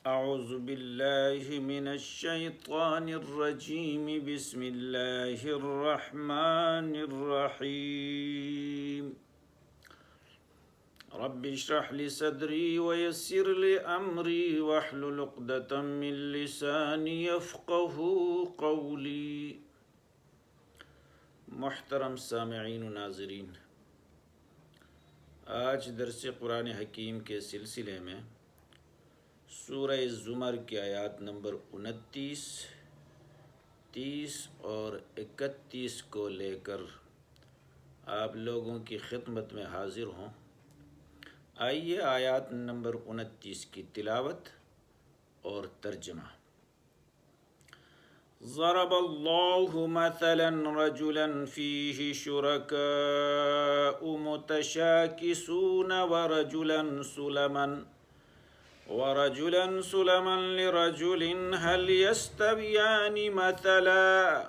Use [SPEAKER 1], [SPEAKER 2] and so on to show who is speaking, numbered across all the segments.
[SPEAKER 1] اعوذ باللہ من الشیطان الرجیم بسم اللہ الرحمن الرحیم رب اشرح لی صدری ویسر لی امری واحلل عقدۃ من لسانی یفقہوا قولی۔ محترم سامعین و ناظرین، آج درس قرآن حکیم کے سلسلے میں سورہ زمر کی آیات نمبر 29، 30 اور 31 کو لے کر آپ لوگوں کی خدمت میں حاضر ہوں۔ آئیے آیات نمبر 29 کی تلاوت اور ترجمہ۔ ضرب اللہ مثلا رجلا فیہ شرکاء متشاکسون ورجلا سلما لرجل هل يستويان مثلا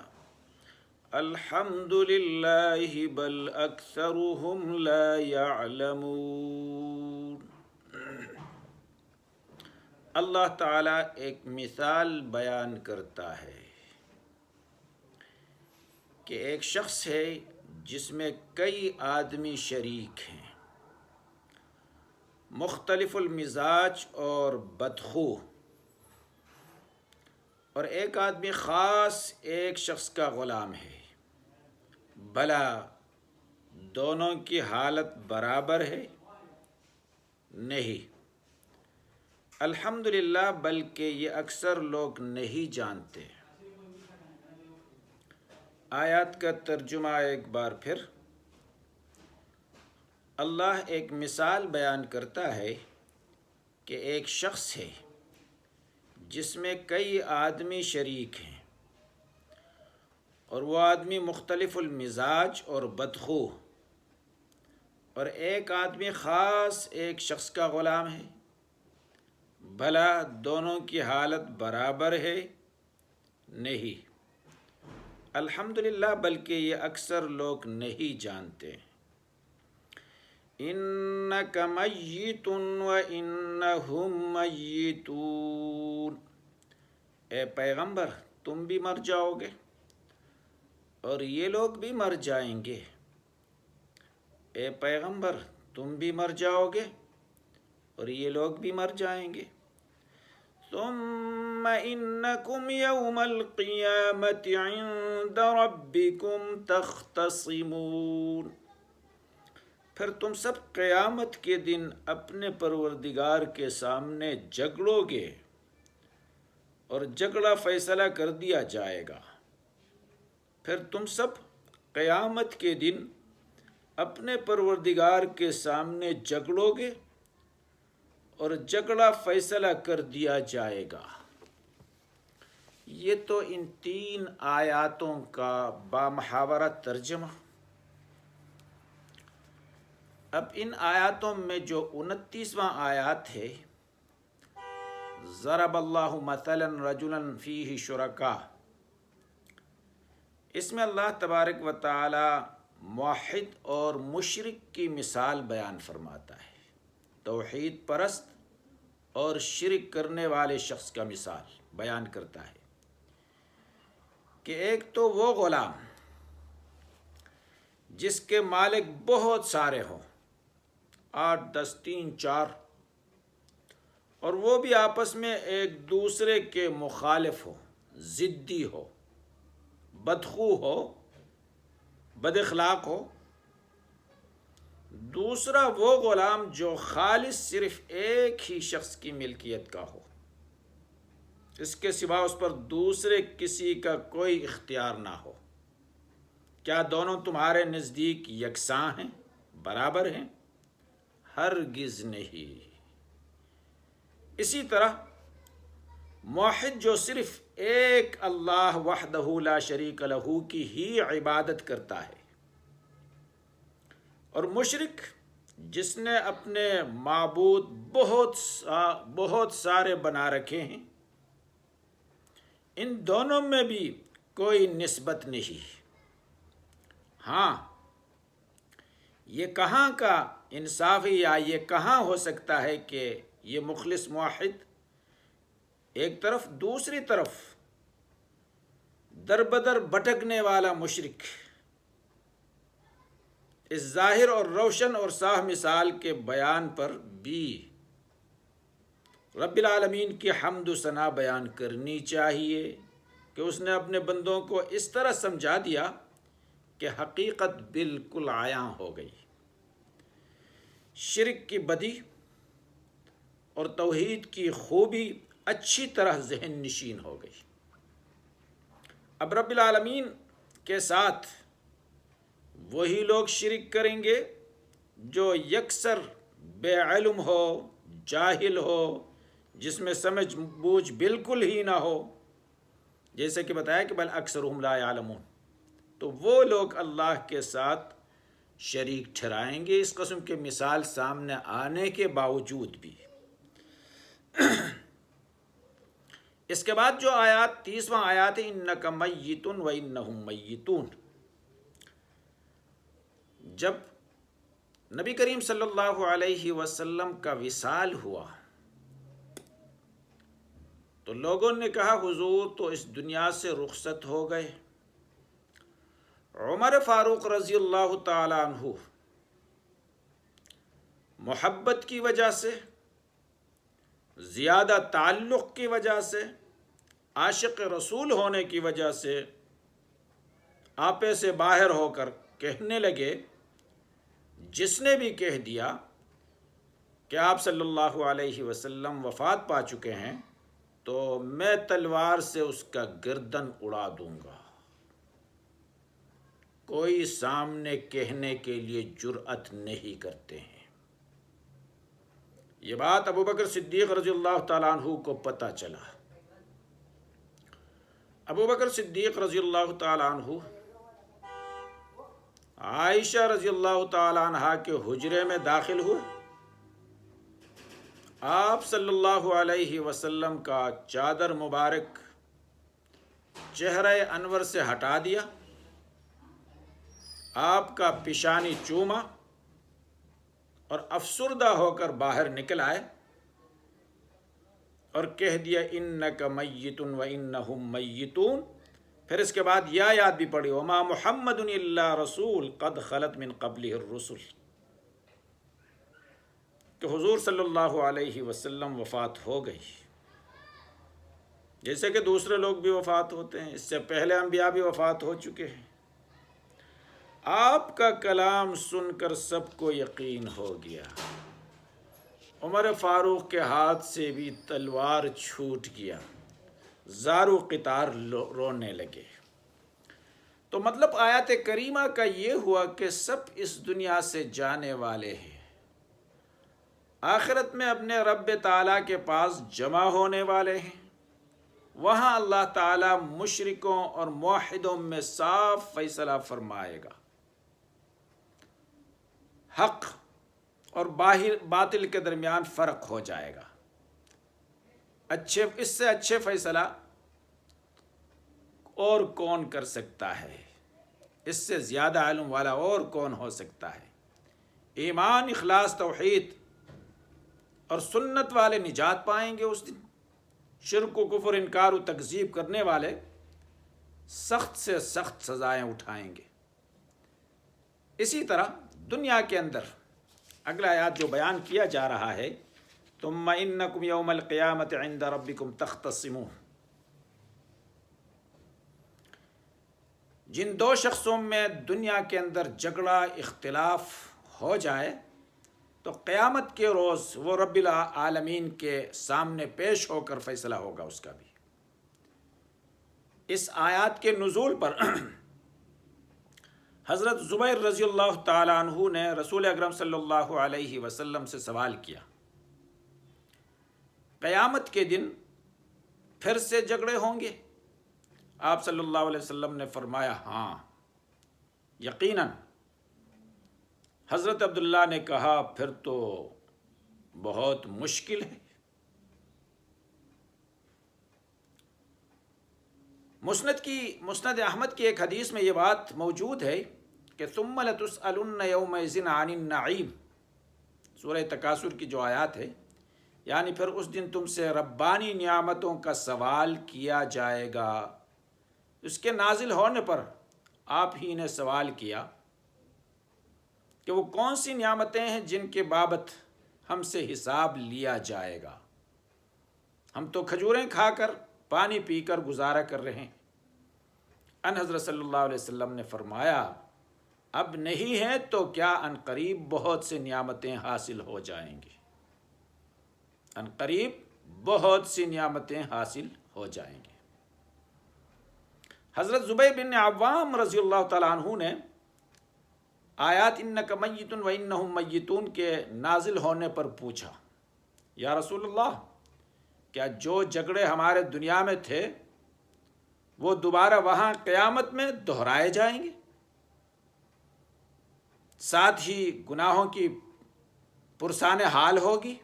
[SPEAKER 1] الحمد للہ بل اکثرهم لا يعلمون۔ اللہ تعالیٰ ایک مثال بیان کرتا ہے کہ ایک شخص ہے جس میں کئی آدمی شریک ہیں، مختلف المزاج اور بدخو، اور ایک آدمی خاص ایک شخص کا غلام ہے۔ بھلا دونوں کی حالت برابر ہے؟ نہیں۔ الحمدللہ، بلکہ یہ اکثر لوگ نہیں جانتے۔ آیات کا ترجمہ ایک بار پھر۔ اللہ ایک مثال بیان کرتا ہے کہ ایک شخص ہے جس میں کئی آدمی شریک ہیں، اور وہ آدمی مختلف المزاج اور بدخو، اور ایک آدمی خاص ایک شخص کا غلام ہے۔ بھلا دونوں کی حالت برابر ہے؟ نہیں۔ الحمدللہ، بلکہ یہ اکثر لوگ نہیں جانتے۔ انک میت وانہم میتون، اے پیغمبر تم بھی مر جاؤ گے اور یہ لوگ بھی مر جائیں گے۔ اے پیغمبر تم بھی مر جاؤ گے اور یہ لوگ بھی مر جائیں گے۔ ثم انکم یوم القیامۃ عند ربکم تختصمون، پھر تم سب قیامت کے دن اپنے پروردگار کے سامنے جھگڑو گے اور جھگڑا فیصلہ کر دیا جائے گا۔ پھر تم سب قیامت کے دن اپنے پروردگار کے سامنے جھگڑو گے اور جھگڑا فیصلہ کر دیا جائے گا۔ یہ تو ان 3 آیاتوں کا بامحاورہ ترجمہ۔ اب ان آیاتوں میں جو 29واں آیات ہے، ضرب اللہ مثلا رجلا فیہ شرکاء، اس میں اللہ تبارک و تعالی موحد اور مشرک کی مثال بیان فرماتا ہے، توحید پرست اور شرک کرنے والے شخص کا مثال بیان کرتا ہے کہ ایک تو وہ غلام جس کے مالک بہت سارے ہوں، 8، 10، 3، 4، اور وہ بھی آپس میں ایک دوسرے کے مخالف ہو، ضدی ہو، بدخو ہو، بد اخلاق ہو۔ دوسرا وہ غلام جو خالص صرف ایک ہی شخص کی ملکیت کا ہو، اس کے سوا اس پر دوسرے کسی کا کوئی اختیار نہ ہو۔ کیا دونوں تمہارے نزدیک یکساں ہیں، برابر ہیں؟ ہرگز نہیں۔ اسی طرح موحد جو صرف ایک اللہ وحدہ لا شریک لہ کی ہی عبادت کرتا ہے، اور مشرک جس نے اپنے معبود بہت سارے بنا رکھے ہیں، ان دونوں میں بھی کوئی نسبت نہیں۔ ہاں، یہ کہاں کا انصاف ہے، یا یہ کہاں ہو سکتا ہے کہ یہ مخلص موحد ایک طرف، دوسری طرف در بدر بھٹکنے والا مشرک اس ظاہر اور روشن اور صاف مثال کے بیان پر بھی رب العالمین کی حمد و ثنا بیان کرنی چاہیے کہ اس نے اپنے بندوں کو اس طرح سمجھا دیا کہ حقیقت بالکل عیاں ہو گئی، شرک کی بدی اور توحید کی خوبی اچھی طرح ذہن نشین ہو گئی۔ اب رب العالمین کے ساتھ وہی لوگ شرک کریں گے جو یکسر بے علم ہو، جاہل ہو، جس میں سمجھ بوجھ بالکل ہی نہ ہو، جیسے کہ بتایا کہ بل اکثرهم لا یعلمون، تو وہ لوگ اللہ کے ساتھ شریک ٹھہرائیں گے اس قسم کے مثال سامنے آنے کے باوجود بھی۔ اس کے بعد جو آیات 30واں آیات ہے انک میت و انہم میتون، جب نبی کریم صلی اللہ علیہ وسلم کا وصال ہوا تو لوگوں نے کہا حضور تو اس دنیا سے رخصت ہو گئے۔ عمر فاروق رضی اللہ تعالی عنہ محبت کی وجہ سے، زیادہ تعلق کی وجہ سے، عاشق رسول ہونے کی وجہ سے آپے سے باہر ہو کر کہنے لگے، جس نے بھی کہہ دیا کہ آپ صلی اللہ علیہ وسلم وفات پا چکے ہیں تو میں تلوار سے اس کا گردن اڑا دوں گا۔ کوئی سامنے کہنے کے لیے جرأت نہیں کرتے ہیں۔ یہ بات ابو بکر صدیق رضی اللہ تعالیٰ عنہ کو پتہ چلا۔ ابو بکر صدیق رضی اللہ تعالیٰ عنہ عائشہ رضی اللہ تعالیٰ عنہ کے حجرے میں داخل ہوئے، آپ صلی اللہ علیہ وسلم کا چادر مبارک چہرہ انور سے ہٹا دیا، آپ کا پیشانی چوما اور افسردہ ہو کر باہر نکل آئے اور کہہ دیا انک میت و انہم میتون۔ پھر اس کے بعد یہ آیات بھی پڑھی وما محمد الا رسول قد خلت من قبلہ الرسل، کہ حضور صلی اللہ علیہ وسلم وفات ہو گئی، جیسے کہ دوسرے لوگ بھی وفات ہوتے ہیں، اس سے پہلے انبیاء بھی وفات ہو چکے ہیں۔ آپ کا کلام سن کر سب کو یقین ہو گیا، عمر فاروق کے ہاتھ سے بھی تلوار چھوٹ گیا، زار و قطار رونے لگے۔ تو مطلب آیات کریمہ کا یہ ہوا کہ سب اس دنیا سے جانے والے ہیں، آخرت میں اپنے رب تعالیٰ کے پاس جمع ہونے والے ہیں، وہاں اللہ تعالیٰ مشرکوں اور موحدوں میں صاف فیصلہ فرمائے گا، حق اور باطل کے درمیان فرق ہو جائے گا۔ اس سے اچھے فیصلہ اور کون کر سکتا ہے، اس سے زیادہ علم والا اور کون ہو سکتا ہے۔ ایمان، اخلاص، توحید اور سنت والے نجات پائیں گے اس دن، شرک و کفر، انکار و تکذیب کرنے والے سخت سے سخت سزائیں اٹھائیں گے۔ اسی طرح دنیا کے اندر اگلا آیات جو بیان کیا جا رہا ہے ثم انکم یوم القیامت عند ربکم تختصمون، جن دو شخصوں میں دنیا کے اندر جھگڑا، اختلاف ہو جائے تو قیامت کے روز وہ رب العالمین کے سامنے پیش ہو کر فیصلہ ہوگا اس کا بھی۔ اس آیات کے نزول پر حضرت زبیر رضی اللہ تعالیٰ عنہ نے رسول اکرم صلی اللہ علیہ وسلم سے سوال کیا، قیامت کے دن پھر سے جھگڑے ہوں گے؟ آپ صلی اللہ علیہ وسلم نے فرمایا ہاں یقیناً۔ حضرت عبداللہ نے کہا پھر تو بہت مشکل ہے۔ مسند احمد کی ایک حدیث میں یہ بات موجود ہے کہ ثم لتسألن یومئذ عن النعیم، سورہ تکاثر کی جو آیات ہے، یعنی پھر اس دن تم سے ربانی نعمتوں کا سوال کیا جائے گا۔ اس کے نازل ہونے پر آپ ہی نے سوال کیا کہ وہ کون سی نعمتیں ہیں جن کے بابت ہم سے حساب لیا جائے گا۔ ہم تو کھجوریں کھا کر پانی پی کر گزارا کر رہے ہیں۔ ان حضرت صلی اللہ علیہ وسلم نے فرمایا اب نہیں ہے تو کیا ان قریب بہت سی نعمتیں حاصل ہو جائیں گی، ان قریب بہت سی نعمتیں حاصل ہو جائیں گی۔ حضرت زبیر بن عوام رضی اللہ تعالیٰ عنہ نے آیات انک میت و انہم میتون کے نازل ہونے پر پوچھا یا رسول اللہ کیا جو جھگڑے ہمارے دنیا میں تھے وہ دوبارہ وہاں قیامت میں دہرائے جائیں گے، ساتھ ہی گناہوں کی پرسان حال ہوگی؟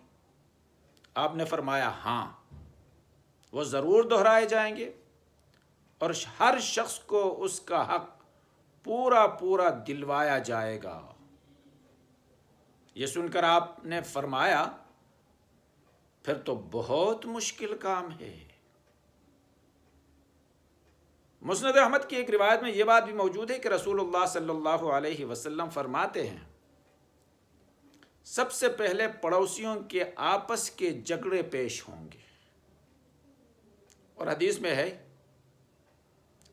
[SPEAKER 1] آپ نے فرمایا ہاں، وہ ضرور دہرائے جائیں گے اور ہر شخص کو اس کا حق پورا پورا دلوایا جائے گا۔ یہ سن کر آپ نے فرمایا پھر تو بہت مشکل کام ہے۔ مسند احمد کی ایک روایت میں یہ بات بھی موجود ہے کہ رسول اللہ صلی اللہ علیہ وسلم فرماتے ہیں سب سے پہلے پڑوسیوں کے آپس کے جھگڑے پیش ہوں گے، اور حدیث میں ہے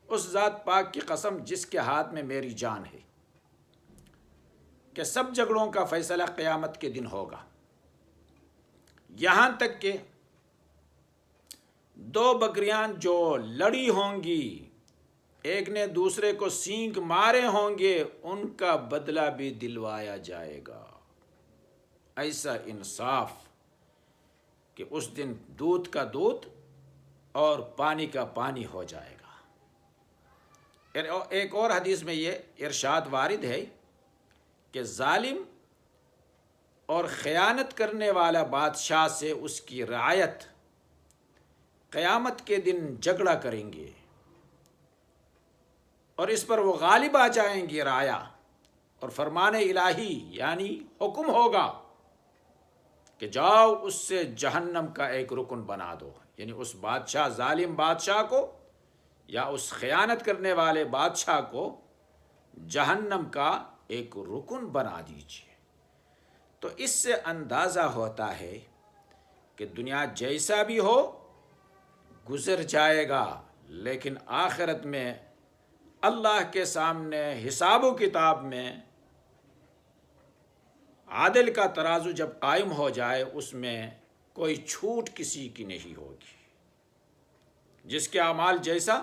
[SPEAKER 1] اس ذات پاک کی قسم جس کے ہاتھ میں میری جان ہے کہ سب جھگڑوں کا فیصلہ قیامت کے دن ہوگا، یہاں تک کہ دو بکریاں جو لڑی ہوں گی، ایک نے دوسرے کو سینگ مارے ہوں گے، ان کا بدلہ بھی دلوایا جائے گا۔ ایسا انصاف کہ اس دن دودھ کا دودھ اور پانی کا پانی ہو جائے گا۔ ایک اور حدیث میں یہ ارشاد وارد ہے کہ ظالم اور خیانت کرنے والا بادشاہ سے اس کی رعایت قیامت کے دن جھگڑا کریں گے اور اس پر وہ غالب آ جائیں گے رعایا، اور فرمان الہی یعنی حکم ہوگا کہ جاؤ اس سے جہنم کا ایک رکن بنا دو، یعنی اس بادشاہ ظالم بادشاہ کو یا اس خیانت کرنے والے بادشاہ کو جہنم کا ایک رکن بنا دیجیے۔ تو اس سے اندازہ ہوتا ہے کہ دنیا جیسا بھی ہو گزر جائے گا، لیکن آخرت میں اللہ کے سامنے حساب و کتاب میں عادل کا ترازو جب قائم ہو جائے اس میں کوئی چھوٹ کسی کی نہیں ہوگی، جس کے اعمال جیسا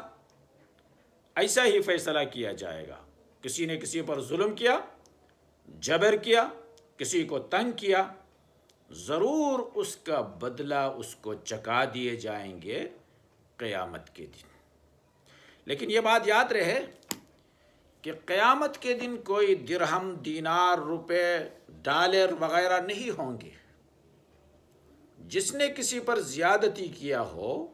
[SPEAKER 1] ایسا ہی فیصلہ کیا جائے گا۔ کسی نے کسی پر ظلم کیا، جبر کیا، کسی کو تنگ کیا، ضرور اس کا بدلہ اس کو چکا دیے جائیں گے قیامت کے دن۔ لیکن یہ بات یاد رہے کہ قیامت کے دن کوئی درہم، دینار، روپے، ڈالر وغیرہ نہیں ہوں گے۔ جس نے کسی پر زیادتی کیا ہو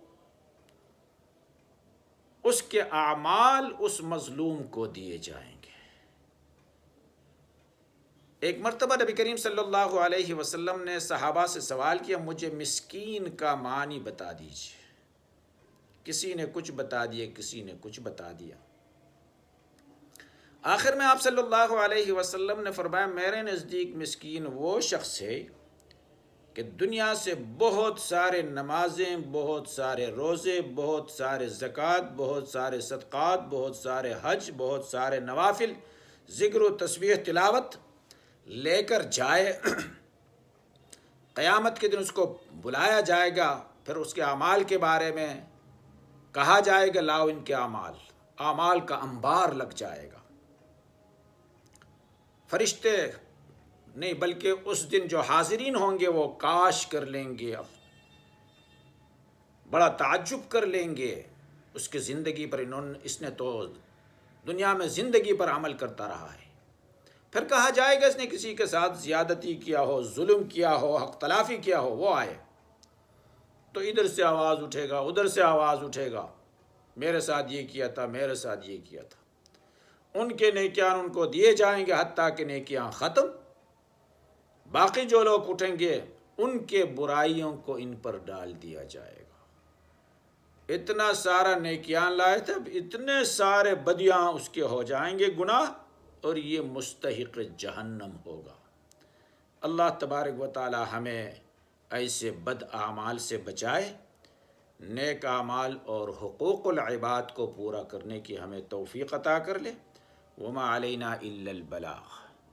[SPEAKER 1] اس کے اعمال اس مظلوم کو دیے جائیں گے۔ ایک مرتبہ نبی کریم صلی اللہ علیہ وسلم نے صحابہ سے سوال کیا مجھے مسکین کا معنی بتا دیجیے۔ کسی نے کچھ بتا دیا، کسی نے کچھ بتا دیا۔ آخر میں آپ صلی اللہ علیہ وسلم نے فرمایا میرے نزدیک مسکین وہ شخص ہے کہ دنیا سے بہت سارے نمازیں، بہت سارے روزے، بہت سارے زکوٰۃ، بہت سارے صدقات، بہت سارے حج، بہت سارے نوافل، ذکر و تسبیح، تلاوت لے کر جائے، قیامت کے دن اس کو بلایا جائے گا، پھر اس کے اعمال کے بارے میں کہا جائے گا لاؤ ان کے اعمال کا انبار لگ جائے گا۔ فرشتے نہیں بلکہ اس دن جو حاضرین ہوں گے وہ کاش کر لیں گے، بڑا تعجب کر لیں گے اس کی زندگی پر، اس نے تو دنیا میں زندگی پر عمل کرتا رہا ہے۔ پھر کہا جائے گا اس نے کسی کے ساتھ زیادتی کیا ہو، ظلم کیا ہو، حق تلافی کیا ہو، وہ آئے تو ادھر سے آواز اٹھے گا، ادھر سے آواز اٹھے گا، میرے ساتھ یہ کیا تھا، میرے ساتھ یہ کیا تھا۔ ان کے نیکیان ان کو دیے جائیں گے حتیٰ کہ نیکیاں ختم۔ باقی جو لوگ اٹھیں گے ان کے برائیوں کو ان پر ڈال دیا جائے گا۔ اتنا سارا نیکیاں لائے تھے، اب اتنے سارے بدیاں اس کے ہو جائیں گے گناہ، اور یہ مستحق جہنم ہوگا۔ اللہ تبارک و تعالی ہمیں ایسے بد اعمال سے بچائے، نیک اعمال اور حقوق العباد کو پورا کرنے کی ہمیں توفیق عطا کر لے۔ وما علینا الا البلاغ۔